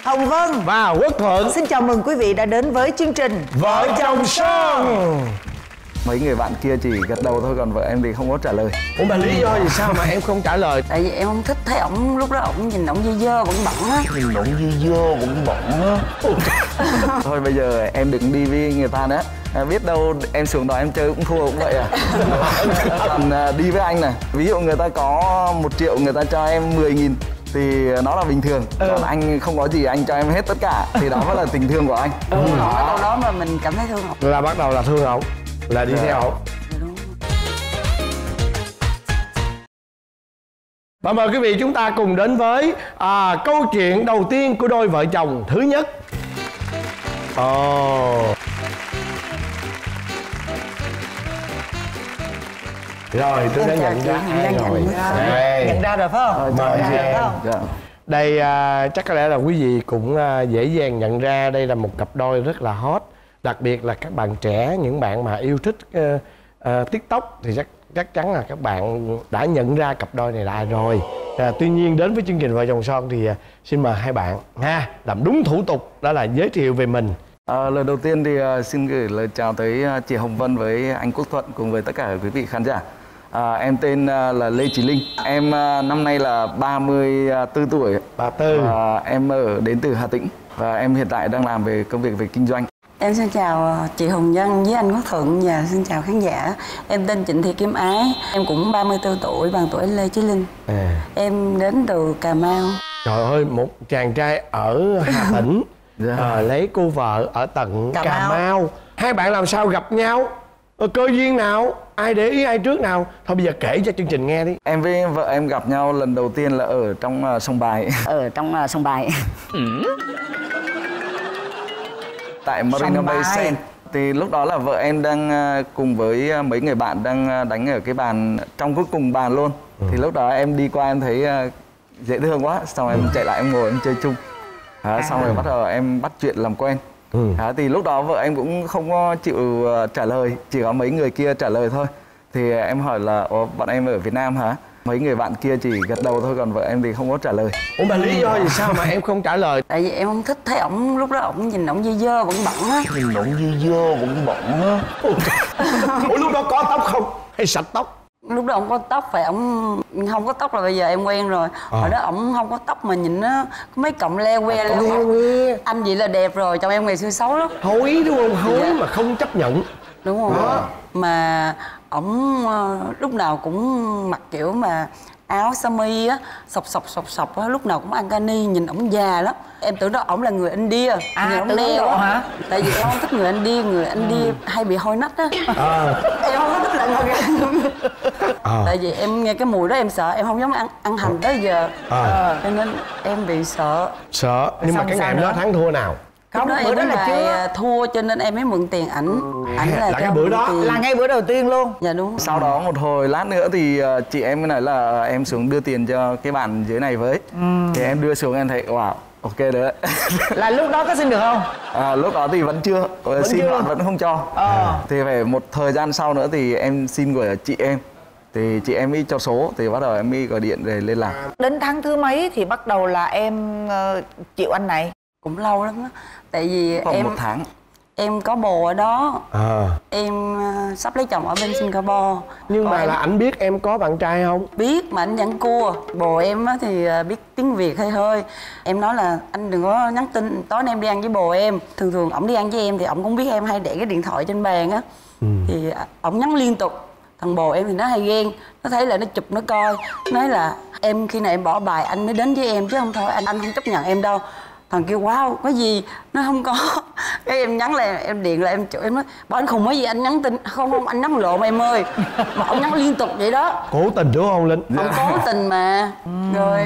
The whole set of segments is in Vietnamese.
Hồng Vân và Quốc Thuận. Xin chào mừng quý vị đã đến với chương trình Vợ chồng son. Mấy người bạn kia chỉ gật đầu thôi, còn vợ em thì không có trả lời. Ủa mà lý do gì sao mà em không trả lời? Tại vì em không thích thấy ổng, lúc đó ổng nhìn ổng dơ dơ bẩn bẩn á. Nhìn ổng dơ dơ bẩn bẩn á. Thôi bây giờ em đừng đi với người ta nữa. Biết đâu em xuống đó em chơi cũng thua cũng vậy à. Còn đi với anh này, ví dụ người ta có 1 triệu, người ta cho em 10.000 thì nó là bình thường. Còn anh không có gì, anh cho em hết tất cả thì đó mới là tình thương của anh. Còn ở đâu đó mà mình cảm thấy thương ổng là bắt đầu là thương ổng, là đi theo ổng. Và mời quý vị chúng ta cùng đến với câu chuyện đầu tiên của đôi vợ chồng thứ nhất. Rồi tôi đã nhận ra ai rồi. Nhận ra rồi phải không? Mời em. Dạ. Đây chắc có lẽ là quý vị cũng dễ dàng nhận ra đây là một cặp đôi rất là hot. Đặc biệt là các bạn trẻ, những bạn mà yêu thích TikTok thì chắc chắn là các bạn đã nhận ra cặp đôi này là ai rồi. Tuy nhiên đến với chương trình Vợ chồng son thì xin mời hai bạn làm đúng thủ tục, đó là giới thiệu về mình. Lời đầu tiên thì xin gửi lời chào tới chị Hồng Vân với anh Quốc Thuận cùng với tất cả quý vị khán giả. Em tên là Lê Chí Linh. Em năm nay là 34 tuổi. 34. Em đến từ Hà Tĩnh và em hiện tại đang làm về công việc về kinh doanh. Em xin chào chị Hồng Vân với anh Quốc Thuận và xin chào khán giả. Em tên Trịnh Thị Kim Ái. Em cũng 34 tuổi, bằng tuổi Lê Chí Linh. Em đến từ Cà Mau. Trời ơi, một chàng trai ở Hà Tĩnh lấy cô vợ ở tận Cà Mau. Hai bạn làm sao gặp nhau? Cơ duyên nào? Ai để ý ai trước nào? Thôi bây giờ kể cho chương trình nghe đi. Em với vợ em gặp nhau lần đầu tiên là ở trong sông Bài. Ở trong sông Bài. Tại Marina Bay Sands. Thì lúc đó là vợ em đang cùng với mấy người bạn đang đánh ở cái bàn trong cuối cùng bàn luôn. Thì lúc đó em đi qua em thấy dễ thương quá, xong em chạy lại em ngồi em chơi chung. Xong rồi bắt đầu em bắt chuyện làm quen. Thì lúc đó vợ em cũng không có chịu trả lời, chỉ có mấy người kia trả lời thôi. Thì em hỏi là bọn em ở Việt Nam hả? Mấy người bạn kia chỉ gật đầu thôi, còn vợ em thì không có trả lời. Ủa mà lý do gì sao mà em không trả lời? Tại vì em không thích thấy ổng, lúc đó ổng nhìn ổng dơ dơ bẩn bẩn á. Nhìn ổng dơ dơ bẩn bẩn á. Ủa lúc đó có tóc không? Hay sạch tóc? Lúc đó ổng có tóc, phải ổng không có tóc là bây giờ em quen rồi. Hồi đó ổng không có tóc mà nhìn nó có mấy cọng le que. Anh vậy là đẹp rồi, chồng em ngày xưa xấu lắm. Hối đúng không? Hối mà không chấp nhận. Đúng không? Mà ổng lúc nào cũng mặc kiểu mà áo sơ mi á, sọc á, lúc nào cũng ăn cani, nhìn ổng già lắm. Em tưởng đó ổng là người India. Nhìn ổng đeo hả? Tại vì em không thích người India hay bị hôi nách á. Em không có thích là người Tại vì em nghe cái mùi đó em sợ, em không dám ăn hành tới giờ. Cho nên em bị sợ. Sợ, nhưng mà cái ngày đó thắng thua nào? Không, bữa đó là chưa thua cho nên em mới mượn tiền ảnh. Ảnh là cái bữa đó tiền. là ngay bữa đầu tiên luôn. Dạ đúng. Sau đó một hồi lát nữa thì chị em mới nói là em xuống đưa tiền cho cái bạn dưới này với. Thì em đưa xuống em thấy wow, ok đấy. Là lúc đó có xin được không? Lúc đó thì vẫn chưa, xin bạn vẫn không cho. Thì phải một thời gian sau nữa thì em xin của chị em. Thì chị em mới cho số, thì bắt đầu em mới gọi điện để liên lạc. Đến tháng thứ mấy thì bắt đầu là em chịu anh này? Cũng lâu lắm á. Tại vì Khoảng em 1 tháng. Em có bồ ở đó. Em sắp lấy chồng ở bên Singapore. Nhưng mà là ảnh biết em có bạn trai không? Biết mà anh vẫn cua. Bồ em á thì biết tiếng Việt hơi hơi. Em nói là anh đừng có nhắn tin, tối nay em đi ăn với bồ em. Thường thường ổng đi ăn với em thì ổng cũng biết em hay để cái điện thoại trên bàn á. Thì ổng nhắn liên tục. Thằng bồ em thì nó hay ghen, nó thấy là nó chụp nó coi, nói là em khi nào em bỏ bài anh mới đến với em chứ không thôi anh không chấp nhận em đâu. Thằng kêu wow có gì, nó không có. Cái em nhắn là em điện là em chửi, em nói bỏ anh khùng cái gì anh nhắn tin. Không anh nhắn lộn em ơi. Mà ông nhắn liên tục vậy đó. Cố tình đúng không Linh? Ông cố tình mà. Rồi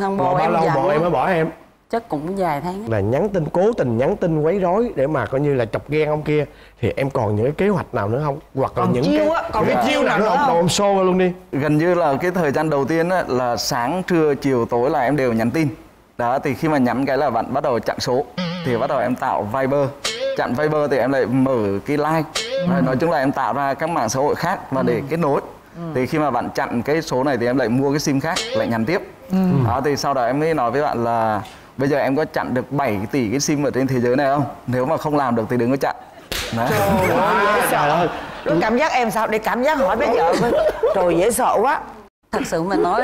thằng bồ em giận. Bao lâu bồ em mới bỏ em? Chắc cũng vài tháng. Là nhắn tin, cố tình nhắn tin quấy rối để mà coi như là chọc ghen ông kia. Thì em còn những cái kế hoạch nào nữa không? Hoặc là những cái chiêu nào nữa không? Ông show luôn đi. Gần như là cái thời gian đầu tiên á, là sáng, trưa, chiều, tối là em đều nhắn tin. Đó, thì khi mà nhắn cái là bạn bắt đầu chặn số. Thì bắt đầu em tạo Viber. Chặn Viber thì em lại mở cái like. Nói chung là em tạo ra các mạng xã hội khác và để kết nối. Thì khi mà bạn chặn cái số này thì em lại mua cái sim khác, lại nhắn tiếp. Đó, thì sau đó em mới nói với bạn là bây giờ em có chặn được 7 tỷ cái sim ở trên thế giới này không? Nếu mà không làm được thì đừng có chặn. Đấy. Trời ơi, lúc cảm giác em sao? Để cảm giác hỏi bé vợ coi. Trời dễ sợ quá. Thật sự mà nói,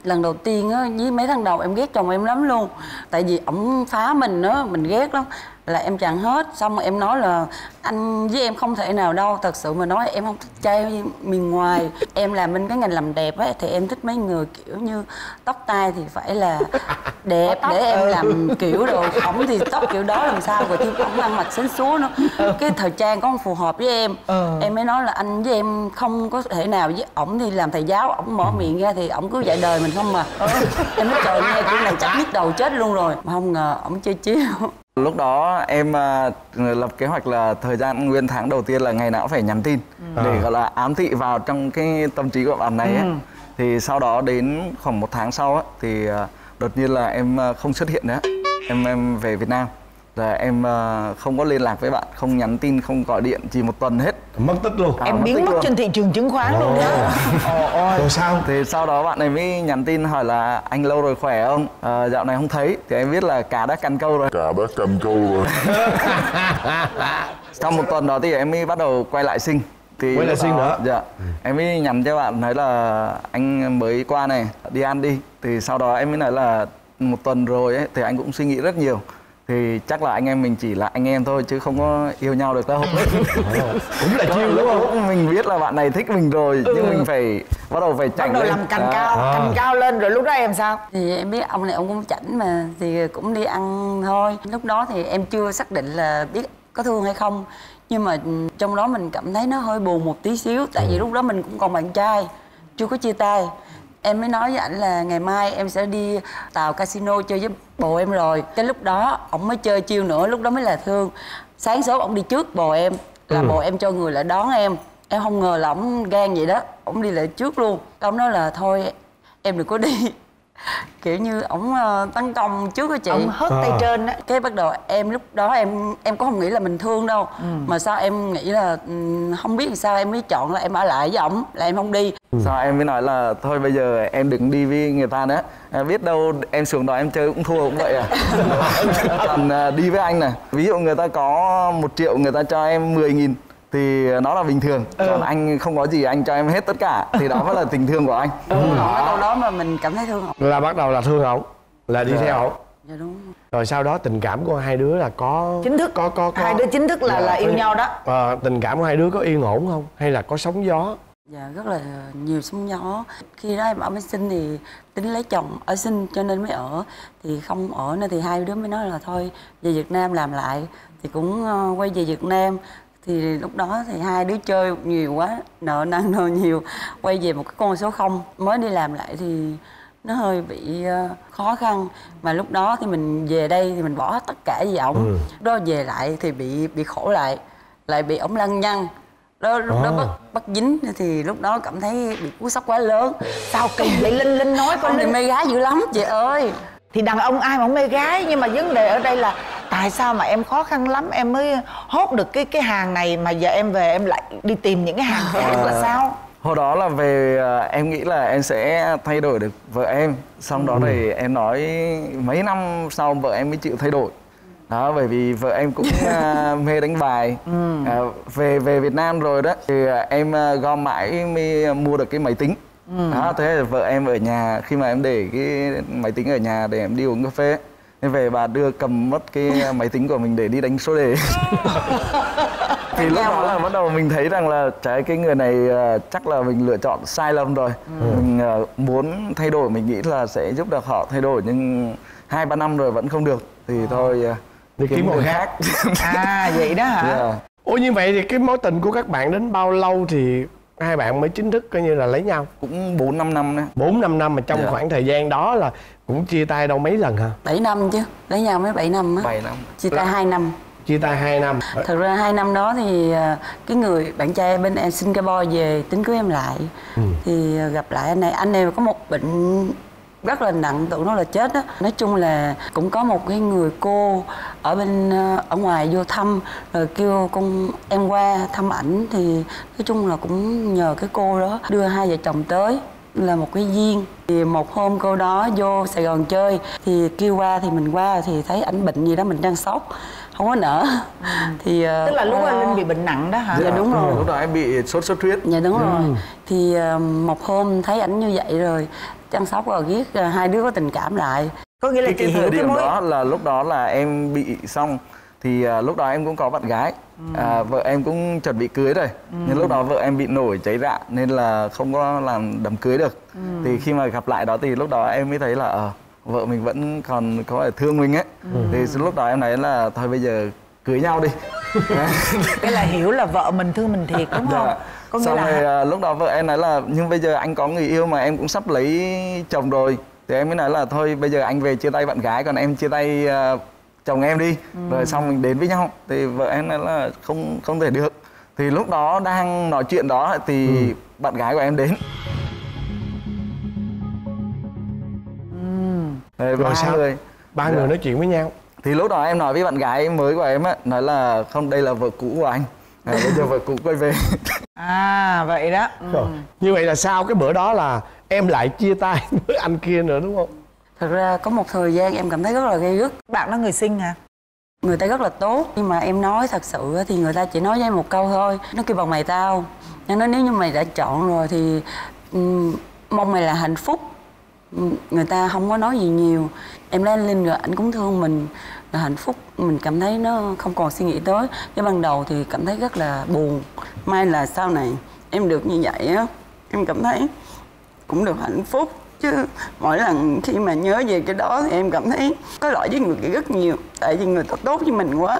lần đầu tiên á, với mấy tháng đầu em ghét chồng em lắm luôn. Tại vì ổng phá mình á, mình ghét lắm. Là em chặn hết, xong rồi em nói là anh với em không thể nào đâu. Thật sự mà nói em không thích trai miền ngoài. Em làm bên cái ngành làm đẹp á, thì em thích mấy người kiểu như tóc tai thì phải là đẹp để em làm kiểu đồ. Ổng thì tóc kiểu đó làm sao, rồi thêm ổng ăn mặc xến xúa nữa. Cái thời trang có không phù hợp với em. Em mới nói là anh với em không có thể nào với ổng. Thì làm thầy giáo, ổng mở miệng ra thì ổng cứ dạy đời mình không mà. Em nói trời, nghe kiểu này chắc nhức đầu chết luôn rồi. Mà không ngờ ổng chơi chiếu. Lúc đó em lập kế hoạch là thời gian nguyên tháng đầu tiên là ngày nào cũng phải nhắn tin để gọi là ám thị vào trong cái tâm trí của bạn này ấy. Thì sau đó đến khoảng 1 tháng sau ấy, thì đột nhiên là em không xuất hiện nữa. Em về Việt Nam. Là em không có liên lạc với bạn, không nhắn tin, không gọi điện, chỉ 1 tuần hết. Mất tích luôn. Em biến mất trên thị trường chứng khoán luôn đó. Rồi sao? Thì sau đó bạn ấy mới nhắn tin hỏi là anh lâu rồi khỏe không? Dạo này không thấy. Thì em biết là cá đã cắn câu rồi. Sau 1 tuần đó thì em mới bắt đầu quay lại sinh. Thì quay lại sinh nữa? Dạ. Em mới nhắn cho bạn nói là anh mới qua này, đi ăn đi. Thì sau đó em mới nói là 1 tuần rồi ấy, thì anh cũng suy nghĩ rất nhiều. Thì chắc là anh em mình chỉ là anh em thôi chứ không có yêu nhau được đâu. Cũng là chiêu đúng không? Mình biết là bạn này thích mình rồi, nhưng mình phải bắt đầu phải chảnh bắt đầu lên. làm cành cao lên. Rồi lúc đó em sao? Thì em biết ông này ông cũng chảnh mà, thì cũng đi ăn thôi. Lúc đó thì em chưa xác định là biết có thương hay không, nhưng mà trong đó mình cảm thấy nó hơi buồn một tí xíu. Tại vì lúc đó mình cũng còn bạn trai, chưa có chia tay. Em mới nói với ảnh là ngày mai em sẽ đi tàu casino chơi với bồ em rồi. Cái lúc đó ổng mới chơi chiêu nữa, lúc đó mới là thương. Sáng sớm ổng đi trước bồ em, là bồ em cho người lại đón em. Em không ngờ là ổng gan vậy đó, ổng đi lại trước luôn. Ông nói là thôi em đừng có đi. Kiểu như ổng tấn công trước á chị. Ông hất tay trên á. Cái bắt đầu em lúc đó em có không nghĩ là mình thương đâu. Mà sao em nghĩ là không biết sao em mới chọn là em ở lại với ổng, là em không đi. Sao em mới nói là thôi bây giờ em đừng đi với người ta nữa. Biết đâu em xuống đó em chơi cũng thua cũng vậy à. Còn đi với anh này, ví dụ người ta có 1 triệu, người ta cho em 10.000 thì nó là bình thường. Còn anh không có gì, anh cho em hết tất cả thì đó mới là tình thương của anh. Câu đó mà mình cảm thấy thương ổng. Là bắt đầu là thương ổng, là đi theo ổng. Dạ đúng. Rồi sau đó tình cảm của hai đứa là có Chính thức. có Hai đứa chính thức là yêu nhau đó. Tình cảm của hai đứa có yên ổn không? Hay là có sóng gió? Dạ rất là nhiều sóng gió. Khi đó em ở bên Sinh thì tính lấy chồng ở Sinh cho nên mới ở. Thì không ở nên thì hai đứa mới nói là thôi về Việt Nam làm lại. Thì cũng quay về Việt Nam. Thì lúc đó thì hai đứa chơi nhiều quá, nợ nần đồ nhiều. Quay về một cái con số 0. Mới đi làm lại thì nó hơi bị khó khăn. Mà lúc đó thì mình về đây thì mình bỏ hết tất cả vì ổng. Đó về lại thì bị khổ lại bị ổng lăng nhăng. Đó, lúc đó bắt dính thì lúc đó cảm thấy bị cú sốc quá lớn. Sao kỳ vậy? Linh nói con Thì Linh mê gái dữ lắm chị ơi. thì đàn ông ai mà không mê gái, nhưng mà vấn đề ở đây là tại sao mà em khó khăn lắm em mới hốt được cái hàng này mà giờ em về em lại đi tìm những cái hàng khác là sao? Hồi đó là về em nghĩ là em sẽ thay đổi được vợ em. Xong đó thì em nói mấy năm sau vợ em mới chịu thay đổi. Đó, bởi vì vợ em cũng mê đánh bài. Về Việt Nam rồi đó thì em gom mãi mới mua được cái máy tính. Đó, thế là vợ em ở nhà, khi mà em để cái máy tính ở nhà để em đi uống cà phê, em về bà đưa cầm mất cái máy tính của mình để đi đánh số đề. Thì lúc đó là bắt đầu mình thấy rằng là cái người này chắc là mình lựa chọn sai lầm rồi. Mình muốn thay đổi, mình nghĩ là sẽ giúp được họ thay đổi, nhưng 2-3 năm rồi vẫn không được thì thôi đi kiếm người khác. À vậy đó hả? Yeah. Ủa như vậy thì cái mối tình của các bạn đến bao lâu thì hai bạn mới chính thức coi như là lấy nhau? Cũng 4-5 năm đấy. 4-5 năm mà trong khoảng thời gian đó là cũng chia tay đâu mấy lần hả? 7 năm chứ, lấy nhau mới 7 năm á. 7 năm. Chia tay 2 năm. Chia tay 2 năm. Thật ra 2 năm đó thì cái người bạn trai bên em Singapore về tính cưới em lại. Thì gặp lại anh này có một bệnh rất là nặng, tưởng nó là chết á. Nói chung là cũng có một cái người cô ở bên ở ngoài vô thăm, rồi kêu con em qua thăm ảnh. Thì nói chung là cũng nhờ cái cô đó đưa hai vợ chồng tới là một cái duyên. Thì một hôm cô đó vô Sài Gòn chơi thì kêu qua thì mình qua thì thấy ảnh bệnh gì đó mình đang sốc không có nở. Thì tức là lúc đó Linh bị bệnh nặng đó hả? Dạ đúng rồi. Lúc đó em bị sốt xuất huyết. Dạ đúng rồi. Thì một hôm thấy ảnh như vậy rồi chăm sóc rồi ghét hai đứa có tình cảm lại. Có nghĩa là chị cái hiểu thời cái điểm mối đó là lúc đó là em bị xong thì lúc đó em cũng có bạn gái, vợ em cũng chuẩn bị cưới rồi, nhưng lúc đó vợ em bị nổi cháy rạ nên là không có làm đám cưới được. Thì khi mà gặp lại đó thì lúc đó em mới thấy là vợ mình vẫn còn có thể thương mình ấy. Thì lúc đó em nói là thôi bây giờ cưới nhau đi. cái là hiểu là vợ mình thương mình thiệt đúng không? Có nghĩa Xong là rồi lúc đó vợ em nói là nhưng bây giờ anh có người yêu mà em cũng sắp lấy chồng rồi. Thì em mới nói là thôi bây giờ anh về chia tay bạn gái còn em chia tay chồng em đi, rồi xong mình đến với nhau. Thì vợ em nói là không thể được. Thì lúc đó đang nói chuyện đó thì bạn gái của em đến. Rồi sao? Ba người nói chuyện với nhau. Thì lúc đó em nói với bạn gái mới của em á, nói là không, đây là vợ cũ của anh, bây giờ vợ cũ quay về. Vậy đó. Rồi. Như vậy là sau cái bữa đó là em lại chia tay với anh kia nữa đúng không? Thật ra có một thời gian em cảm thấy rất là gay gắt. Bạn đó người Sinh hả? Người ta rất là tốt, nhưng mà em nói thật sự thì người ta chỉ nói với em một câu thôi. Nó kêu bằng mày tao. Nó nói nếu như mày đã chọn rồi thì mong mày là hạnh phúc. Người ta không có nói gì nhiều. Em lấy anh Linh rồi anh cũng thương mình là hạnh phúc. Mình cảm thấy nó không còn suy nghĩ tới. Cái ban đầu thì cảm thấy rất là buồn. May là sau này em được như vậy á, em cảm thấy cũng được hạnh phúc. Chứ mỗi lần khi mà nhớ về cái đó thì em cảm thấy có lỗi với người kia rất nhiều. Tại vì người ta tốt với mình quá.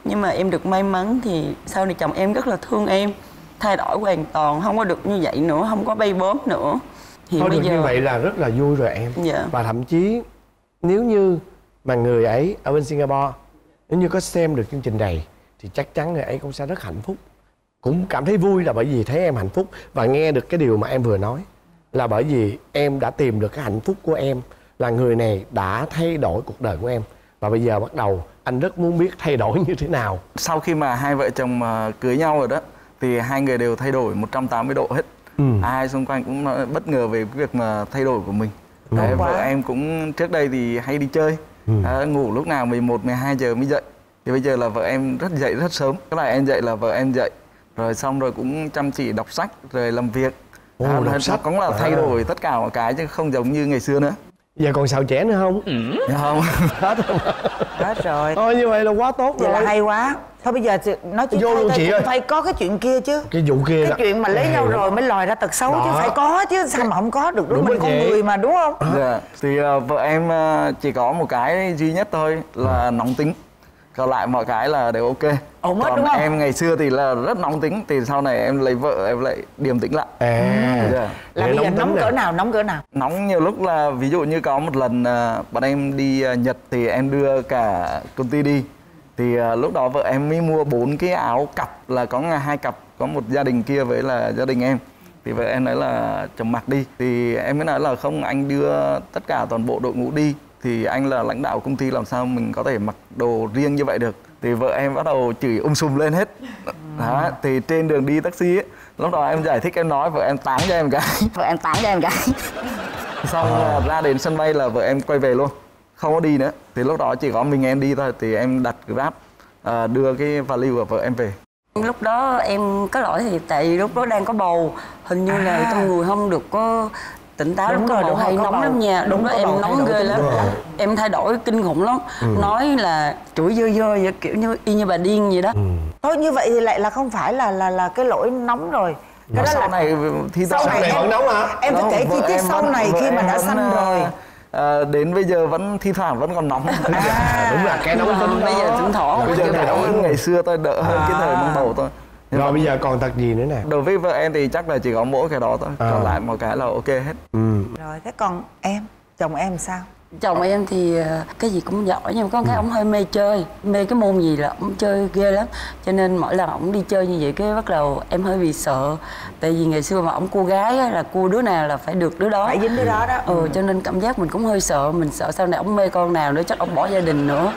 Nhưng mà em được may mắn thì sau này chồng em rất là thương em. Thay đổi hoàn toàn, không có được như vậy nữa, không có bay bướm nữa. Thì Thôi bây được giờ như vậy là rất là vui rồi em. Dạ. Và thậm chí nếu như mà người ấy ở bên Singapore, nếu như có xem được chương trình này thì chắc chắn người ấy cũng sẽ rất hạnh phúc. Cũng cảm thấy vui là bởi vì thấy em hạnh phúc. Và nghe được cái điều mà em vừa nói là bởi vì em đã tìm được cái hạnh phúc của em, là người này đã thay đổi cuộc đời của em. Và bây giờ bắt đầu anh rất muốn biết thay đổi như thế nào. Sau khi mà hai vợ chồng cưới nhau rồi đó thì hai người đều thay đổi 180 độ hết. Ai xung quanh cũng bất ngờ về cái việc mà thay đổi của mình. Đấy, vợ em cũng trước đây thì hay đi chơi, ngủ lúc nào 11, 12 giờ mới dậy. Thì bây giờ là vợ em dậy rất sớm. Cái này em dậy là vợ em dậy. Rồi xong rồi cũng chăm chỉ đọc sách rồi làm việc. Đọc sách cũng là thay đổi tất cả mọi cái chứ không giống như ngày xưa nữa. Giờ còn xào chẻ nữa không? Không. Hết rồi. Thôi như vậy là quá tốt Vậy rồi. là hay quá. Thôi bây giờ nói chuyện Vô luôn chị ơi. phải có cái chuyện kia chứ. Cái vụ kia Cái chuyện mà lấy nhau rồi mới lòi ra tật xấu chứ, phải có chứ, sao mà không có được, đúng mình con người mà đúng không? Dạ. Thì vợ em chỉ có một cái duy nhất thôi là nóng tính. Còn lại mọi cái là đều ok. Ổn hết Còn đúng không? em ngày xưa thì là rất nóng tính, thì sau này em lấy vợ em lại điềm tĩnh lại. Là bây giờ nóng cỡ nào, nóng cỡ nào? Nóng nhiều lúc là ví dụ như có một lần bọn em đi Nhật thì em đưa cả công ty đi. Thì lúc đó vợ em mới mua 4 cái áo cặp, là có 2 cặp, có một gia đình kia với là gia đình em. Thì vợ em nói là chồng mặc đi. Thì em mới nói là không, anh đưa tất cả toàn bộ đội ngũ đi. Thì anh là lãnh đạo công ty làm sao mình có thể mặc đồ riêng như vậy được. Thì vợ em bắt đầu chửi sùm lên hết. Đó, thì trên đường đi taxi ấy, lúc đó em giải thích em nói vợ em táng cho em cái. vợ em tặng cho em cái. Xong ra đến sân bay là vợ em quay về luôn, không có đi nữa. Thì lúc đó chỉ có mình em đi thôi. Thì em đặt Grab đưa cái vali của vợ em về. Lúc đó em có lỗi thì tại vì lúc đó đang có bầu, hình như là trong người không được có tỉnh táo. Đúng Lúc rồi, có bầu đúng hay rồi, có nóng bầu. lắm nha. Đúng đó có em bầu, nóng ghê lắm. Em thay đổi kinh khủng lắm. Nói là chửi dơ dơ vậy, kiểu như y như bà điên vậy đó. Thôi như vậy thì lại là không phải là cái lỗi nóng rồi. Cái đó Sau là này thì sau này vẫn nóng hả? em phải kể chi tiết sau này khi mà đã sanh rồi. Đến bây giờ vẫn thi thoảng vẫn còn nóng. Đúng là cái nóng tính Bây giờ thỉnh thoảng Bây giờ đỡ hơn ngày xưa tôi, đỡ hơn cái thời mang bầu thôi. Rồi bây giờ còn tật gì nữa nè? Đối với vợ em thì chắc là chỉ có mỗi cái đó thôi. Còn lại mọi cái là ok hết. Rồi thế còn em, chồng em sao? Chồng em thì cái gì cũng giỏi, nhưng mà có cái ông hơi mê chơi, mê cái môn gì là ông chơi ghê lắm. Cho nên mỗi lần ông đi chơi như vậy cái bắt đầu em hơi bị sợ. Tại vì ngày xưa mà ông cua gái á, là cua đứa nào là phải được đứa đó, Phải dính đứa đó đó. cho nên cảm giác mình cũng hơi sợ. Mình sợ sau này ông mê con nào nữa chắc ông bỏ gia đình nữa.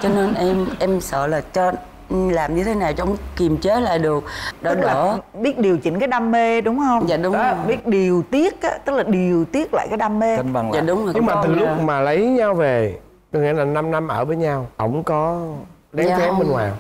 Cho nên em sợ là cho làm như thế nào cho kiềm chế lại được đỡ Tức là đỡ. biết điều chỉnh cái đam mê đúng không? Dạ đúng đó, rồi. biết điều tiết á, tức là điều tiết lại cái đam mê. Cân bằng Dạ lại. đúng rồi. Nhưng mà con từ lúc là- mà lấy nhau về, có nghĩa là 5 năm ở với nhau, ổng có lén Dạ phén không. bên ngoài không?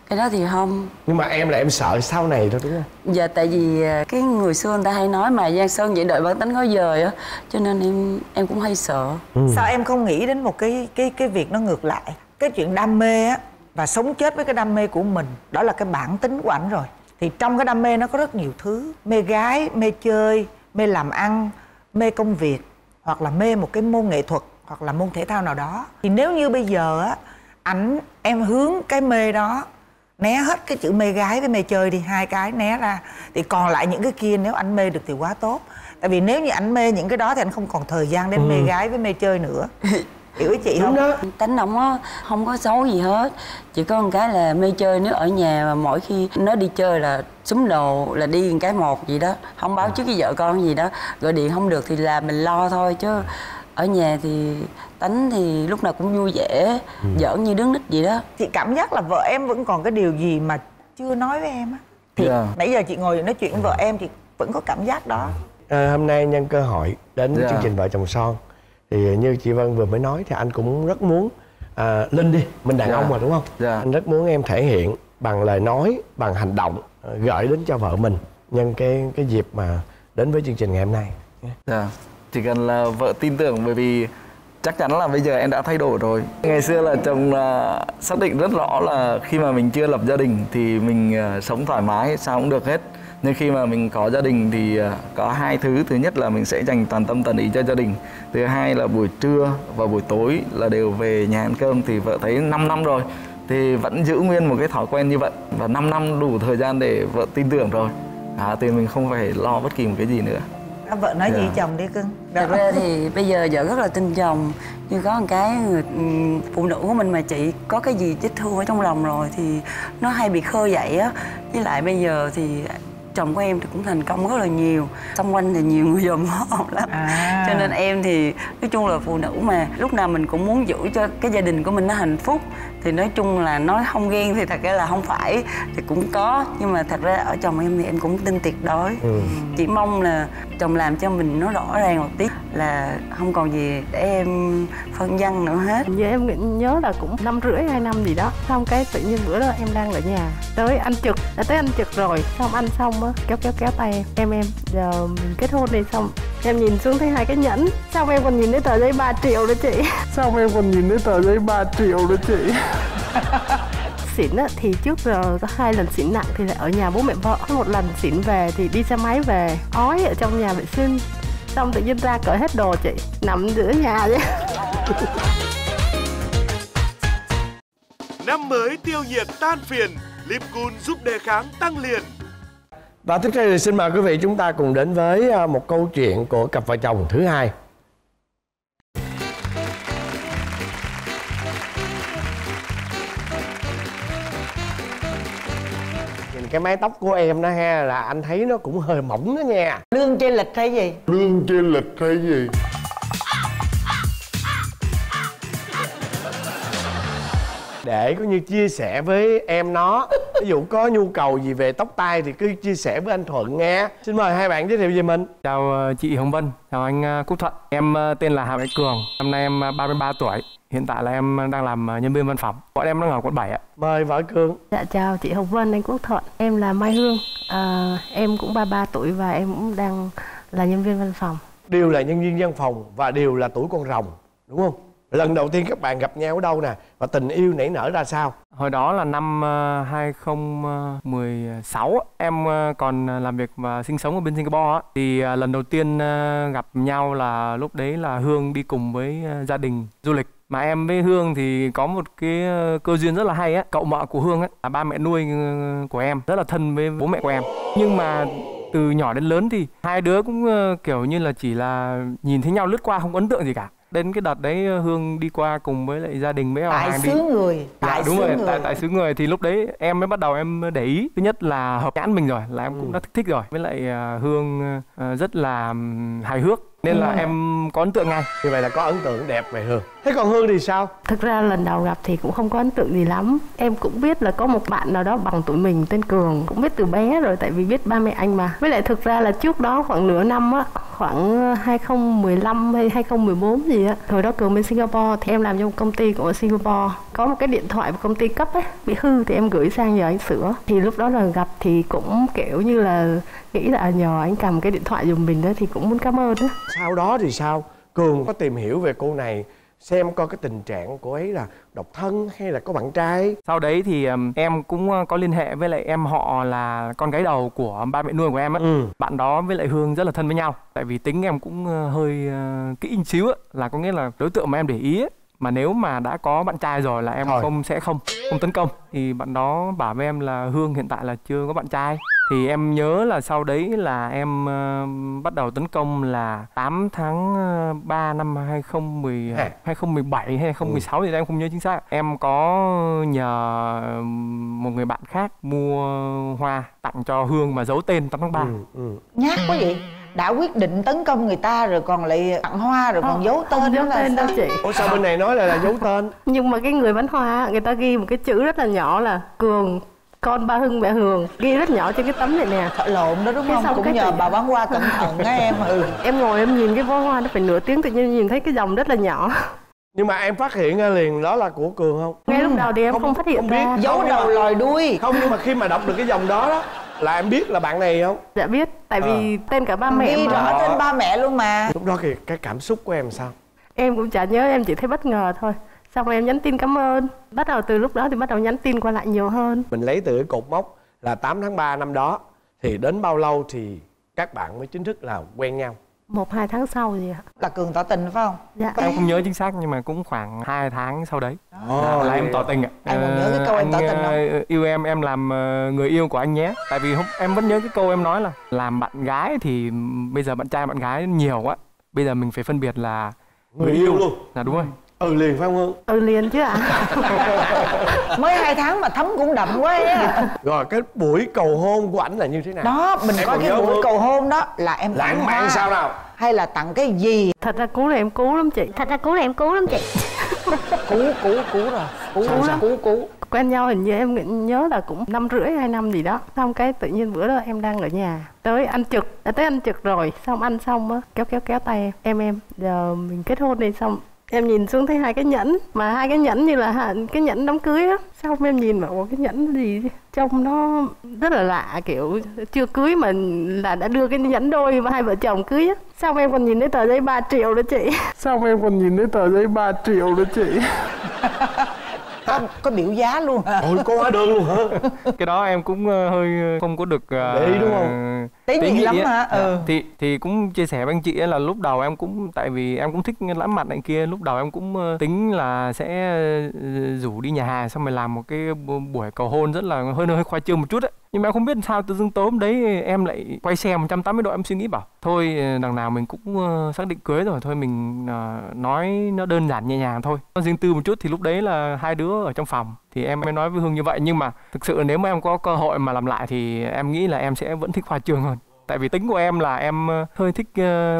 Cái đó thì không. Nhưng mà em là em sợ sau này thôi đúng không? Dạ tại vì cái người xưa người ta hay nói mà Giang Sơn vậy đợi bản tính có dời á, cho nên em cũng hay sợ. Sao em không nghĩ đến một cái việc nó ngược lại? Cái chuyện đam mê á và sống chết với cái đam mê của mình, đó là cái bản tính của ảnh rồi. Thì trong cái đam mê nó có rất nhiều thứ, mê gái, mê chơi, mê làm ăn, mê công việc, hoặc là mê một cái môn nghệ thuật, hoặc là môn thể thao nào đó. Thì nếu như bây giờ á em hướng cái mê đó, né hết cái chữ mê gái với mê chơi đi, hai cái né ra, thì còn lại những cái kia nếu anh mê được thì quá tốt. Tại vì nếu như anh mê những cái đó thì anh không còn thời gian đến mê gái với mê chơi nữa. Hiểu ý chị không? Đúng đó. Tánh ổng á không có xấu gì hết, chỉ có một cái là mê chơi. Nếu ở nhà mà mỗi khi nó đi chơi là xúm đồ là đi một cái một gì đó, không báo trước với vợ con gì đó, gọi điện không được thì là mình lo thôi. Chứ ở nhà thì tánh thì lúc nào cũng vui vẻ, giỡn như đứa nít vậy đó. Chị cảm giác là vợ em vẫn còn cái điều gì mà chưa nói với em á. Thì Dạ. nãy giờ chị ngồi nói chuyện với vợ em thì vẫn có cảm giác đó. Hôm nay nhân cơ hội đến với Dạ. chương trình Vợ Chồng Son, thì như chị Vân vừa mới nói thì anh cũng rất muốn Linh đi, mình đàn Dạ. ông mà đúng không? Dạ. Anh rất muốn em thể hiện bằng lời nói, bằng hành động, gửi đến cho vợ mình nhân cái dịp mà đến với chương trình ngày hôm nay. Dạ. Chỉ cần là vợ tin tưởng, bởi vì chắc chắn là bây giờ em đã thay đổi rồi. Ngày xưa là chồng xác định rất rõ là khi mà mình chưa lập gia đình thì mình sống thoải mái sao cũng được hết. Nhưng khi mà mình có gia đình thì có hai thứ. Thứ nhất là mình sẽ dành toàn tâm toàn ý cho gia đình. Thứ hai là buổi trưa và buổi tối là đều về nhà ăn cơm. Thì vợ thấy 5 năm rồi thì vẫn giữ nguyên một cái thói quen như vậy. Và 5 năm đủ thời gian để vợ tin tưởng rồi. Thì mình không phải lo bất kỳ một cái gì nữa. Vợ nói gì Dạ. chồng đi cưng. Thật ra thì bây giờ vợ rất là tin chồng, nhưng có một cái phụ nữ của mình mà chị có cái gì vết thương ở trong lòng rồi thì nó hay bị khơi dậy á. Với lại bây giờ thì chồng của em thì cũng thành công rất là nhiều, xung quanh thì nhiều người dòm ngó lắm. Cho nên em thì nói chung là phụ nữ mà lúc nào mình cũng muốn giữ cho cái gia đình của mình nó hạnh phúc. Thì nói chung là nói không ghen thì thật ra là không phải, thì cũng có, nhưng mà thật ra ở chồng em thì em cũng tin tuyệt đối. Chỉ mong là chồng làm cho mình nó rõ ràng một tí, là không còn gì để em phân vân nữa hết. Giờ em nhớ là cũng 1,5 2 năm gì đó. Xong cái tự nhiên bữa đó em đang ở nhà, tới anh Trực, đã tới anh Trực rồi. Xong anh xong á, kéo tay em giờ mình kết hôn đi. Xong em nhìn xuống thấy 2 cái nhẫn. Xong em còn nhìn thấy tờ giấy 3 triệu đó chị. Xong em còn nhìn thấy tờ giấy 3 triệu đó chị. Xỉn á, thì trước giờ có 2 lần xỉn nặng thì là ở nhà bố mẹ vợ. Có 1 lần xỉn về thì đi xe máy về, ói ở trong nhà vệ sinh. Xong tự nhiên ra cởi hết đồ chị, nằm giữa nhà vậy. Năm mới tiêu nhiệt tan phiền, Lipcool giúp đề kháng tăng liền. Và tiếp theo thì xin mời quý vị chúng ta cùng đến với một câu chuyện của cặp vợ chồng thứ hai. Nhìn cái mái tóc của em đó ha, là anh thấy nó cũng hơi mỏng đó nha. Lương chênh lệch hay gì? Lương chênh lệch hay gì? Để có như chia sẻ với em nó, ví dụ có nhu cầu gì về tóc tai thì cứ chia sẻ với anh Thuận nghe. Xin mời hai bạn giới thiệu về mình. Chào chị Hồng Vân, chào anh Quốc Thuận. Em tên là Hà Mạnh Cường, năm nay em 33 tuổi. Hiện tại là em đang làm nhân viên văn phòng. Bọn em đang ở quận 7 ạ. Mời vợ Cường. Dạ chào chị Hồng Vân, anh Quốc Thuận. Em là Mai Hương, em cũng 33 tuổi và em cũng đang là nhân viên văn phòng. Đều là nhân viên văn phòng và đều là tuổi con rồng, đúng không? Lần đầu tiên các bạn gặp nhau ở đâu nè? Và tình yêu nảy nở ra sao? Hồi đó là năm 2016, em còn làm việc và sinh sống ở bên Singapore. Thì lần đầu tiên gặp nhau là lúc đấy là Hương đi cùng với gia đình du lịch. Mà em với Hương thì có một cái cơ duyên rất là hay á. Cậu mợ của Hương á là ba mẹ nuôi của em, rất là thân với bố mẹ của em. Nhưng mà từ nhỏ đến lớn thì hai đứa cũng kiểu như là chỉ là nhìn thấy nhau lướt qua, không ấn tượng gì cả. Đến cái đợt đấy Hương đi qua cùng với lại gia đình với Tại hàng xứ đi. người. Dạ, đúng rồi, tại xứ người thì lúc đấy em mới bắt đầu em để ý. Thứ nhất là hợp nhãn mình rồi, là em cũng đã thích rồi. Với lại Hương rất là hài hước, nên là em có ấn tượng ngay. Như vậy là có ấn tượng đẹp về Hương. Thế còn Hương thì sao? Thực ra lần đầu gặp thì cũng không có ấn tượng gì lắm. Em cũng biết là có một bạn nào đó bằng tuổi mình tên Cường, cũng biết từ bé rồi tại vì biết ba mẹ anh mà. Với lại thực ra là trước đó khoảng nửa năm á, khoảng 2015 hay 2014 gì á, hồi đó Cường bên Singapore thì em làm trong công ty của Singapore. Có một cái điện thoại của công ty cấp ấy bị hư thì em gửi sang nhờ anh sửa. Thì lúc đó là gặp thì cũng kiểu như là nghĩ là nhờ anh cầm cái điện thoại giùm mình đó thì cũng muốn cảm ơn đó. Sau đó thì sao? Cường có tìm hiểu về cô này, xem coi cái tình trạng cô ấy là độc thân hay là có bạn trai. Sau đấy thì em cũng có liên hệ với lại em họ là con gái đầu của ba mẹ nuôi của em á. Bạn đó với lại Hương rất là thân với nhau. Tại vì tính em cũng hơi kỹ một xíu á, là có nghĩa là đối tượng mà em để ý á, mà nếu mà đã có bạn trai rồi là em sẽ không tấn công. Thì bạn đó bảo với em là Hương hiện tại là chưa có bạn trai. Thì em nhớ là sau đấy là em bắt đầu tấn công là 8 tháng 3 năm 2017 hay 2016 thì em không nhớ chính xác. Em có nhờ một người bạn khác mua hoa tặng cho Hương mà giấu tên 8 tháng 3. Nhát quá vậy. Đã quyết định tấn công người ta rồi còn lại tặng hoa rồi còn giấu tên nữa là đâu chị. Ủa sao bên này nói là giấu tên? Nhưng mà cái người bán hoa người ta ghi một cái chữ rất là nhỏ là Cường con ba Hưng mẹ Hường, ghi rất nhỏ trên cái tấm này nè. Sợ lộn đó đúng không? Cũng nhờ bà bán hoa cẩn thận á em. Em ngồi em nhìn cái bó hoa nó phải nửa tiếng tự nhiên nhìn thấy cái dòng rất là nhỏ. Nhưng mà em phát hiện liền đó là của Cường không? Ngay lúc đầu thì em không phát hiện ra. Giấu đầu lòi đuôi. Không, nhưng mà khi mà đọc được cái dòng đó là em biết là bạn này không? Dạ biết, tại vì tên cả ba mẹ ghi rõ tên ba mẹ luôn mà. Lúc đó thì cái cảm xúc của em sao? Em cũng chả nhớ, em chỉ thấy bất ngờ thôi. Xong rồi em nhắn tin cảm ơn. Bắt đầu từ lúc đó thì bắt đầu nhắn tin qua lại nhiều hơn. Mình lấy từ cái cột mốc là 8 tháng 3 năm đó thì đến bao lâu thì các bạn mới chính thức là quen nhau? 1-2 tháng sau gì ạ. Là Cường tỏ tình phải không? Dạ. Em không nhớ chính xác nhưng mà cũng khoảng 2 tháng sau đấy là em tỏ tình ạ. Anh còn nhớ cái câu em tỏ tình không? Yêu em làm người yêu của anh nhé. Tại vì em vẫn nhớ cái câu em nói là làm bạn gái thì bây giờ bạn trai bạn gái nhiều quá, bây giờ mình phải phân biệt là người yêu luôn. Là đúng rồi. Liền phải không Hương? Liền chứ ạ. Mới 2 tháng mà thấm cũng đậm quá á. Rồi cái buổi cầu hôn của ảnh là như thế nào? Đó, mình coi cái buổi cầu hôn đó là em lãng mạn sao nào? Hay là tặng cái gì? Thật ra cú này em cú lắm chị. Cú. Quen nhau hình như em nhớ là cũng 5,5-2 năm gì đó. Xong cái tự nhiên bữa đó em đang ở nhà tới ăn trực rồi, xong ăn xong á kéo tay em giờ mình kết hôn đi. Xong em nhìn xuống thấy 2 cái nhẫn, mà 2 cái nhẫn như là cái nhẫn đám cưới á. Xong em nhìn mà cái nhẫn gì trông nó rất là lạ, kiểu chưa cưới mà là đã đưa cái nhẫn đôi và 2 vợ chồng cưới á. Xong em còn nhìn thấy tờ giấy 3 triệu đó chị. Có biểu giá luôn hả? Ôi, có hóa đơn luôn hả? Cái đó em cũng hơi không có được để ý đúng không? Tế nhị lắm hả? Thì cũng chia sẻ với anh chị là lúc đầu em cũng, tại vì em cũng thích lãm mặt này kia, lúc đầu em cũng tính là sẽ rủ đi nhà hàng xong rồi làm một cái buổi cầu hôn rất là hơi khoa trương một chút ấy. Nhưng mà em không biết sao tự dưng tối hôm đấy em lại quay xe 180 độ, em suy nghĩ bảo thôi đằng nào mình cũng xác định cưới rồi, thôi mình nói nó đơn giản nhẹ nhàng thôi, nó riêng tư một chút. Thì lúc đấy là 2 đứa ở trong phòng thì em mới nói với Hương như vậy. Nhưng mà thực sự nếu mà em có cơ hội mà làm lại thì em nghĩ là em sẽ vẫn thích khoa trương hơn. Tại vì tính của em là em hơi thích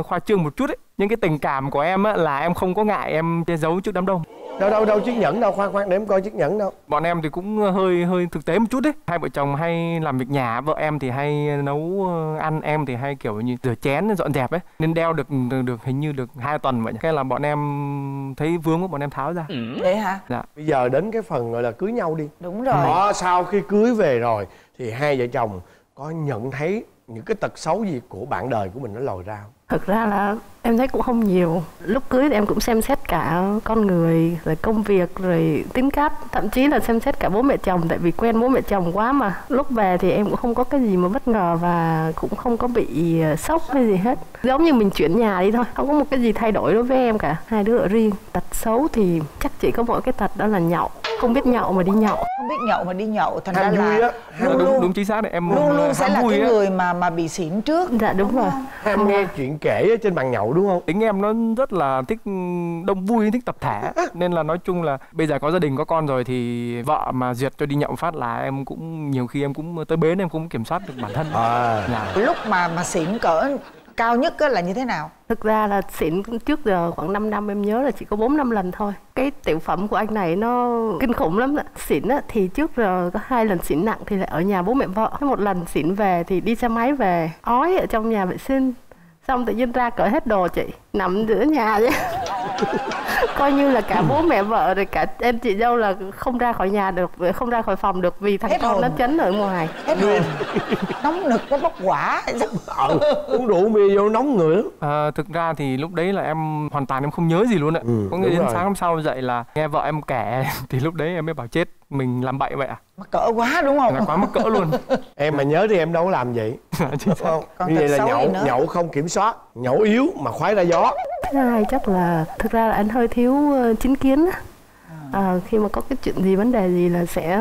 khoa trương một chút ấy. Nhưng cái tình cảm của em á, là em không có ngại em che giấu trước đám đông. Đâu chiếc nhẫn đâu, khoan để em coi chiếc nhẫn đâu. Bọn em thì cũng hơi thực tế một chút đấy. 2 vợ chồng hay làm việc nhà, vợ em thì hay nấu ăn, em thì hay kiểu như rửa chén dọn dẹp ấy, nên đeo được hình như được 2 tuần vậy. Cái là bọn em thấy vướng của bọn em tháo ra. Vậy hả? Dạ. Bây giờ đến cái phần gọi là cưới nhau đi. Đúng rồi. Đó, sau khi cưới về rồi thì 2 vợ chồng có nhận thấy những cái tật xấu gì của bạn đời của mình nó lòi ra không? Thực ra là em thấy cũng không nhiều. Lúc cưới thì em cũng xem xét cả con người, rồi công việc, rồi tính cách, thậm chí là xem xét cả bố mẹ chồng, tại vì quen bố mẹ chồng quá mà. Lúc về thì em cũng không có cái gì mà bất ngờ và cũng không có bị sốc hay gì hết. Giống như mình chuyển nhà đi thôi, không có một cái gì thay đổi đối với em cả. 2 đứa ở riêng. Tật xấu thì chắc chỉ có mỗi cái tật đó là nhậu. Không biết nhậu mà đi nhậu. Thành ra là đúng chính xác đấy, em luôn sẽ là cái người mà bị xỉn trước. Dạ đúng rồi. Em nghe chuyện kể ở trên bàn nhậu đúng không? Tính em nó rất là thích đông vui, thích tập thể. Nên là nói chung là bây giờ có gia đình có con rồi thì vợ mà duyệt cho đi nhậu phát là em cũng nhiều khi em cũng tới bến em cũng kiểm soát được bản thân. Lúc mà xỉn cỡ cao nhất là như thế nào? Thực ra là xỉn trước giờ khoảng 5 năm em nhớ là chỉ có 4-5 lần thôi. Cái tiểu phẩm của anh này nó kinh khủng lắm. Xỉn thì trước giờ có 2 lần xỉn nặng thì lại ở nhà bố mẹ vợ. Một lần xỉn về thì đi xe máy về, ói ở trong nhà vệ sinh. Xong tự nhiên ra cởi hết đồ chị, nằm giữa nhà vậy. Coi như là cả bố mẹ vợ rồi cả em chị dâu là không ra khỏi nhà được, không ra khỏi phòng được vì thằng Hết con hồn. nó chấn ở ngoài. Hết hồn. Nóng nực có bốc quả. Uống rượu bia vô nóng người lắm. Thực ra thì lúc đấy là em hoàn toàn em không nhớ gì luôn ạ. Có nghĩa đến sáng hôm sau dậy là nghe vợ em kể thì lúc đấy em mới bảo chết, mình làm bậy vậy à? Mắc cỡ quá đúng không? Là quá mắc cỡ luôn. Em mà nhớ thì em đâu có làm vậy. Chính xác. Còn Như vậy tật là xấu gì nữa? nhậu không kiểm soát, nhậu yếu mà khoái ra gió. Thứ hai chắc là thực ra là anh hơi thiếu chính kiến á. Khi mà có cái chuyện gì vấn đề gì là sẽ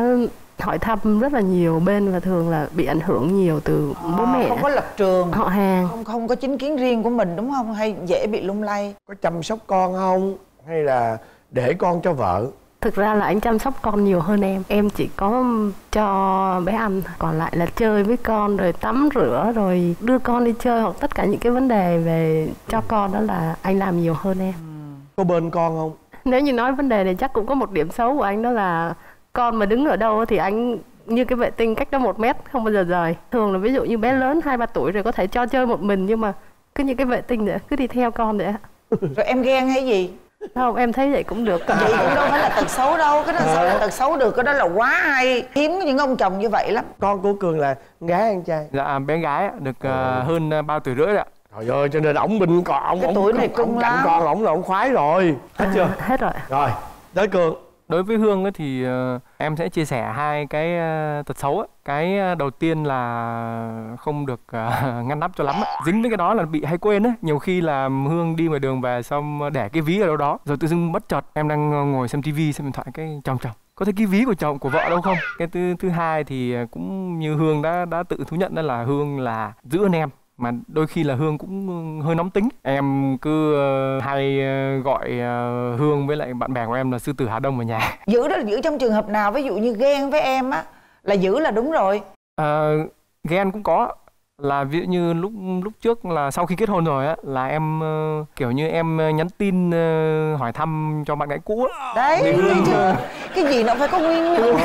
hỏi thăm rất là nhiều bên và thường là bị ảnh hưởng nhiều từ bố mẹ, Không có lập trường, họ hàng. không có chính kiến riêng của mình đúng không? Hay dễ bị lung lay. Có chăm sóc con không? Hay là để con cho vợ? Thực ra là anh chăm sóc con nhiều hơn em chỉ có cho bé ăn, còn lại là chơi với con rồi tắm rửa rồi đưa con đi chơi hoặc tất cả những cái vấn đề về cho con đó là anh làm nhiều hơn em. Có bên con không? Nếu như nói vấn đề này chắc cũng có một điểm xấu của anh đó là con mà đứng ở đâu thì anh như cái vệ tinh cách đó 1 mét không bao giờ rời. Thường là ví dụ như bé lớn 2-3 tuổi rồi có thể cho chơi một mình nhưng mà cứ như cái vệ tinh vậy cứ đi theo con vậy. Rồi em ghen hay gì? Không, em thấy vậy cũng được. Vậy cũng đâu phải là tật xấu đâu. Cái đó sao là tật xấu được? Cái đó là quá hay. Hiếm những ông chồng như vậy lắm. Con của Cường là gái hay anh trai? Dạ bé gái được hơn 3 tuổi rưỡi ạ. Trời ơi, cho nên ổng bình còn ổng Cái tuổi này cưng ổng cạnh lắm. con ổng là ổng khoái rồi. Hết chưa? Hết rồi. Rồi, tới Cường. Đối với Hương ấy thì em sẽ chia sẻ 2 cái tật xấu ấy. Cái đầu tiên là không được ngăn nắp cho lắm ấy. Dính với cái đó là bị hay quên ấy. Nhiều khi là Hương đi ngoài đường về xong để cái ví ở đâu đó rồi tự dưng bất chợt em đang ngồi xem tivi xem điện thoại cái chồng có thấy cái ví của vợ đâu không. Cái thứ hai thì cũng như Hương đã tự thú nhận đó là Hương là giữ ơn em. Mà đôi khi là Hương cũng hơi nóng tính. Em cứ hay gọi Hương với lại bạn bè của em là sư tử Hà Đông ở nhà. Giữ đó là giữ trong trường hợp nào? Ví dụ như ghen với em á là giữ là đúng rồi. Ghen cũng có. Là ví dụ như lúc trước là sau khi kết hôn rồi á là em kiểu như em nhắn tin hỏi thăm cho bạn gái cũ á. Đấy, thấy chưa? Cái gì nó phải có nguyên nhân.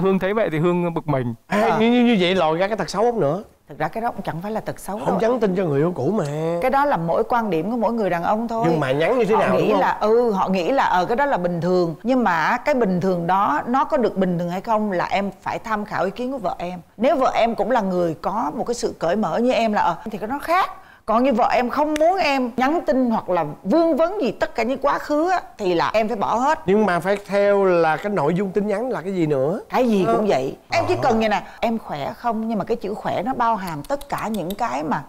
Hương thấy vậy thì Hương bực mình. Như vậy lòi ra cái tật xấu không nữa? Thực ra cái đó cũng chẳng phải là tật xấu Không đâu. nhắn tin cho người yêu cũ mà. Cái đó là mỗi quan điểm của mỗi người đàn ông thôi. Nhưng mà nhắn như thế Họ nào nghĩ đúng không? là họ nghĩ là cái đó là bình thường. Nhưng mà cái bình thường đó nó có được bình thường hay không là em phải tham khảo ý kiến của vợ em. Nếu vợ em cũng là người có một cái sự cởi mở như em là thì cái đó khác. Còn như vợ em không muốn em nhắn tin hoặc là vương vấn gì tất cả những quá khứ á, thì là em phải bỏ hết. Nhưng mà phải theo là cái nội dung tin nhắn là cái gì nữa. Cái gì cũng vậy. Em chỉ cần như nè, em khỏe không? Nhưng mà cái chữ khỏe nó bao hàm tất cả những cái mà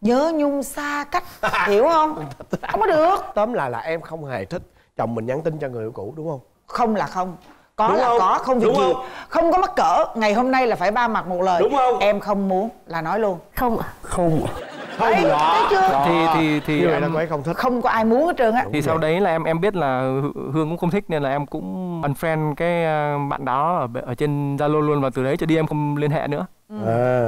nhớ nhung xa cách. Hiểu không? Không có được. Tóm lại là em không hề thích chồng mình nhắn tin cho người yêu cũ đúng không? Không là không. Có Đúng là không? có, không việc Đúng gì. không? Không có mắc cỡ. Ngày hôm nay là phải 3 mặt một lời. Đúng không? Em không muốn là nói luôn. Không ạ. Không Đấy, thấy chưa? Thì như vậy em là cô ấy không thích. Không có ai muốn hết trơn á. thì sau đấy là em biết là Hương cũng không thích nên là em cũng unfriend cái bạn đó ở trên Zalo luôn, và từ đấy trở đi em không liên hệ nữa.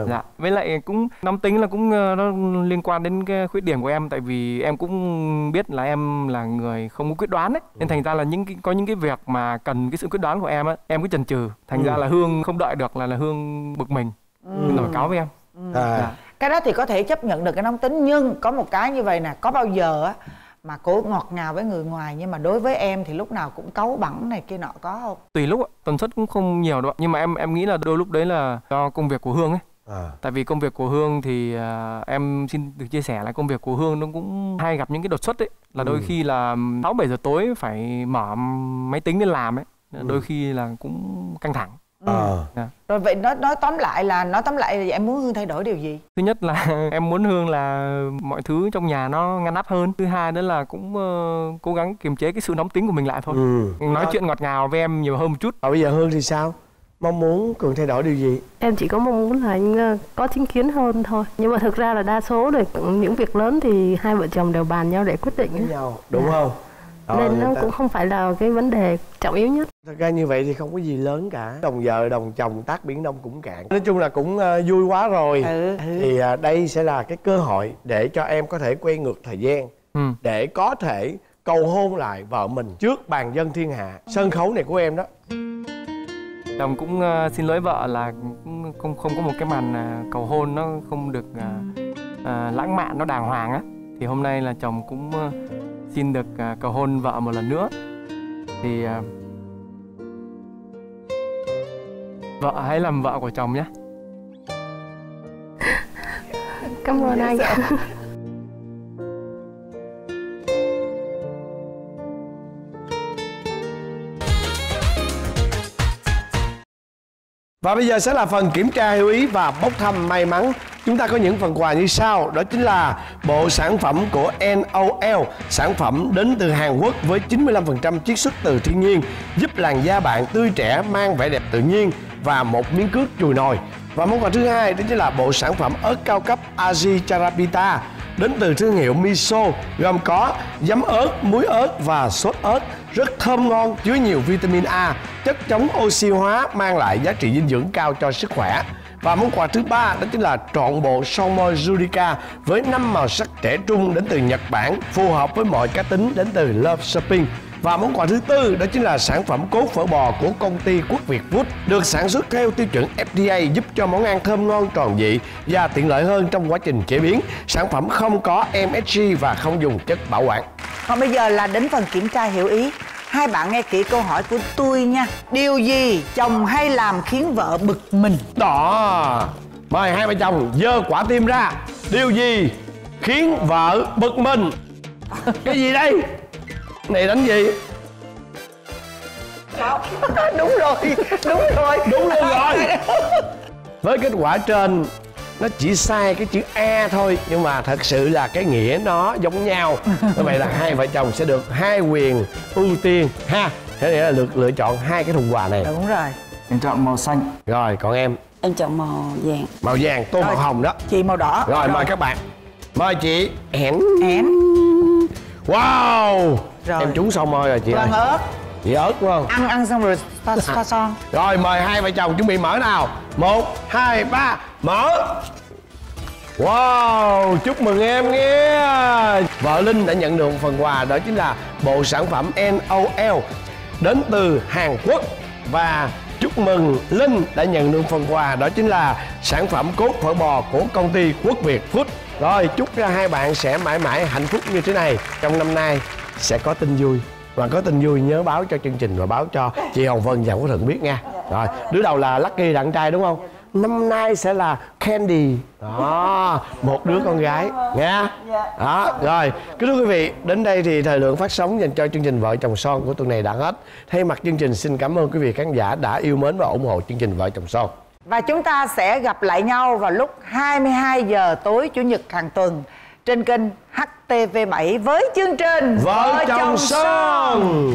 Dạ, với lại cũng nóng tính là cũng nó liên quan đến cái khuyết điểm của em, tại vì em cũng biết là em là người không có quyết đoán ấy, nên thành ra là có những cái việc mà cần cái sự quyết đoán của em á, em cứ chần chừ, thành ra là Hương không đợi được là Hương bực mình, nổi cáu với em. Dạ. Cái đó thì có thể chấp nhận được cái nóng tính, nhưng có một cái như vậy nè, có bao giờ á mà cổ ngọt ngào với người ngoài nhưng mà đối với em thì lúc nào cũng cáu bẳn này kia nọ, có không? Tùy lúc, tần suất cũng không nhiều đâu, nhưng mà em nghĩ là đôi lúc đấy là do công việc của Hương ấy. Tại vì công việc của Hương thì em xin được chia sẻ là công việc của Hương nó cũng hay gặp những cái đột xuất ấy, là đôi khi là 6-7 giờ tối phải mở máy tính lên làm ấy, đôi khi là cũng căng thẳng. Rồi vậy nói tóm lại là em muốn Hương thay đổi điều gì? Thứ nhất là em muốn Hương là mọi thứ trong nhà nó ngăn nắp hơn. Thứ hai nữa là cũng cố gắng kiềm chế cái sự nóng tính của mình lại thôi. Nói chuyện ngọt ngào với em nhiều hơn một chút. Bây giờ Hương thì sao? Mong muốn Cường thay đổi điều gì? Em chỉ có mong muốn là anh có chính kiến hơn thôi. Nhưng mà thực ra là đa số rồi những việc lớn thì hai vợ chồng đều bàn nhau để quyết định. Với nhau, đúng không? Nên nó cũng không phải là cái vấn đề trọng yếu nhất. Thật ra như vậy thì không có gì lớn cả. Đồng vợ đồng chồng tác biển đông cũng cạn. Nói chung là cũng vui quá rồi. Thì đây sẽ là cái cơ hội để cho em có thể quay ngược thời gian, để có thể cầu hôn lại vợ mình trước bàn dân thiên hạ. Sân khấu này của em đó. Chồng cũng xin lỗi vợ là cũng không có một cái màn cầu hôn nó không được lãng mạn, nó đàng hoàng á. Thì hôm nay là chồng cũng xin được cầu hôn vợ một lần nữa. Thì vợ hãy làm vợ của chồng nhé. Cảm ơn anh. Và bây giờ sẽ là phần kiểm tra hiểu ý và bốc thăm may mắn. Chúng ta có những phần quà như sau. Đó chính là bộ sản phẩm của NOL. Sản phẩm đến từ Hàn Quốc với 95% chiết xuất từ thiên nhiên, giúp làn da bạn tươi trẻ, mang vẻ đẹp tự nhiên. Và một miếng cước chùi nồi. Và món quà thứ hai đó chính là bộ sản phẩm ớt cao cấp Aji Charapita, đến từ thương hiệu Miso, gồm có giấm ớt, muối ớt và sốt ớt, rất thơm ngon, chứa nhiều vitamin A, chất chống oxy hóa, mang lại giá trị dinh dưỡng cao cho sức khỏe. Và món quà thứ ba đó chính là trọn bộ son môi Jurica với 5 màu sắc trẻ trung đến từ Nhật Bản, phù hợp với mọi cá tính đến từ Love Shopping. Và món quà thứ tư đó chính là sản phẩm cốt phở bò của công ty Quốc Việt Food, được sản xuất theo tiêu chuẩn FDA, giúp cho món ăn thơm ngon tròn vị và tiện lợi hơn trong quá trình chế biến. Sản phẩm không có MSG và không dùng chất bảo quản. Còn bây giờ là đến phần kiểm tra hiểu ý. Hai bạn nghe kỹ câu hỏi của tôi nha. Điều gì chồng hay làm khiến vợ bực mình? Đó, mời hai vợ chồng giơ quả tim ra. Điều gì khiến vợ bực mình? Cái gì đây? Này đánh gì? Đúng rồi, đúng rồi. Đúng luôn rồi. Với kết quả trên, nó chỉ sai cái chữ A thôi, nhưng mà thật sự là cái nghĩa nó giống nhau. Như vậy là hai vợ chồng sẽ được hai quyền ưu tiên ha. Thế nên là được lựa chọn hai cái thùng quà này. Đúng rồi. Em chọn màu xanh. Rồi, còn em? Em chọn màu vàng. Màu vàng, tô màu hồng đó. Chị màu đỏ. Rồi, mời các bạn. Mời chị Hẻn. Hẻn. Wow. Rồi. Em trúng son môi rồi chị ơi. Vàng ớt. Chị ớt đúng không? Ăn xong rồi pha son. Rồi, mời hai vợ chồng chuẩn bị mở nào. 1, 2, 3, mở. Wow, chúc mừng em nghe. Vợ Linh đã nhận được một phần quà, đó chính là bộ sản phẩm NOL đến từ Hàn Quốc. Và chúc mừng Linh đã nhận được phần quà, đó chính là sản phẩm cốt phở bò của công ty Quốc Việt Food. Rồi, chúc cho hai bạn sẽ mãi mãi hạnh phúc như thế này. Trong năm nay sẽ có tin vui. Và có tin vui nhớ báo cho chương trình và báo cho chị Hồng Vân và Quốc Thuận biết nha. Rồi, đứa đầu là Lucky là con trai đúng không? Năm nay sẽ là Candy. Đó, một đứa con gái nha. Đó, rồi, kính thưa quý vị, đến đây thì thời lượng phát sóng dành cho chương trình Vợ Chồng Son của tuần này đã hết. Thay mặt chương trình xin cảm ơn quý vị khán giả đã yêu mến và ủng hộ chương trình Vợ Chồng Son. Và chúng ta sẽ gặp lại nhau vào lúc 22 giờ tối Chủ nhật hàng tuần trên kênh HTV7 với chương trình Vợ Chồng Son.